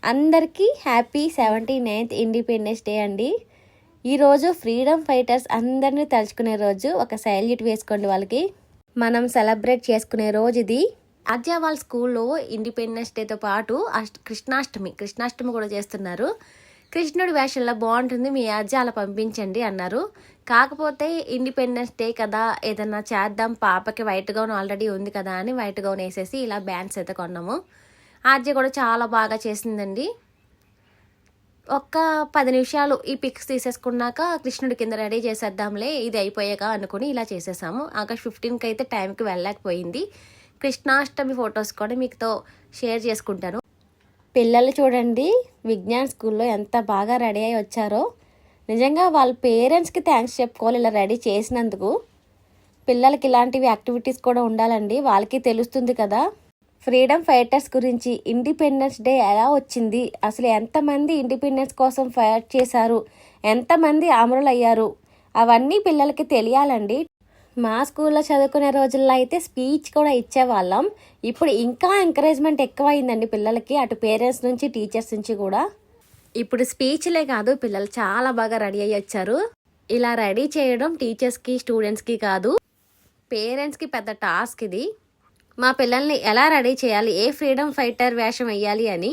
అందరికీ happy 79th independence day అండి. ఈరోజు ఫ్రీడమ్ ఫైటర్స్ అందరినీ తలుచుకునే రోజు. ఒక సైల్యూట్ వేసుకోండి వాళ్ళకి. మనం సెలబ్రేట్ చేసుకునే రోజు ఇది. ఆద్య వాళ్ళ స్కూల్లో ఇండిపెండెన్స్ డేతో పాటు కృష్ణాష్టమి కూడా చేస్తున్నారు. కృష్ణుడి వేషంలో బాగుంటుంది, మీ ఆద్య అలా పంపించండి అన్నారు. కాకపోతే ఇండిపెండెన్స్ డే కదా, ఏదన్నా చేద్దాం, పాపకి వైట్ గౌన్ ఆల్రెడీ ఉంది కదా అని వైట్ గౌన్ వేసేసి ఇలా బ్యాండ్స్ అయితే కొన్నాము. ఆద్య కూడా చాలా బాగా చేసిందండి. ఒక్క 10 నిమిషాలు ఈ పిక్స్ తీసేసుకున్నాక కృష్ణుడి కింద రెడీ చేసేద్దాంలే, ఇది అయిపోయాక అనుకుని ఇలా చేసేసాము. ఆగస్ట్ 15కి అయితే టైంకి వెళ్ళలేకపోయింది. కృష్ణాష్టమి ఫొటోస్ కూడా మీతో షేర్ చేసుకుంటాను. పిల్లలు చూడండి, విజ్ఞాన్ స్కూల్లో ఎంత బాగా రెడీ అయ్యి వచ్చారో. నిజంగా వాళ్ళ పేరెంట్స్కి థ్యాంక్స్ చెప్పుకోవాలి ఇలా రెడీ చేసినందుకు. పిల్లలకి ఇలాంటివి యాక్టివిటీస్ కూడా ఉండాలండి, వాళ్ళకి తెలుస్తుంది కదా ఫ్రీడమ్ ఫైటర్స్ గురించి. ఇండిపెండెన్స్ డే ఎలా వచ్చింది, అసలు ఎంతమంది ఇండిపెండెన్స్ కోసం ఫైట్ చేశారు, ఎంతమంది అమరులయ్యారు, అవన్నీ పిల్లలకి తెలియాలండి. మా స్కూల్లో చదువుకునే రోజుల్లో అయితే స్పీచ్ కూడా ఇచ్చేవాళ్ళం. ఇప్పుడు ఇంకా ఎంకరేజ్మెంట్ ఎక్కువైందండి పిల్లలకి, అటు పేరెంట్స్ నుంచి టీచర్స్ నుంచి కూడా. ఇప్పుడు స్పీచ్లే కాదు, పిల్లలు చాలా బాగా రెడీ అయ్యి వచ్చారు. ఇలా రెడీ చేయడం టీచర్స్కి స్టూడెంట్స్కి కాదు, పేరెంట్స్కి పెద్ద టాస్క్ ఇది. మా పిల్లల్ని ఎలా రెడీ చేయాలి, ఏ ఫ్రీడమ్ ఫైటర్ వేషం వేయాలి అని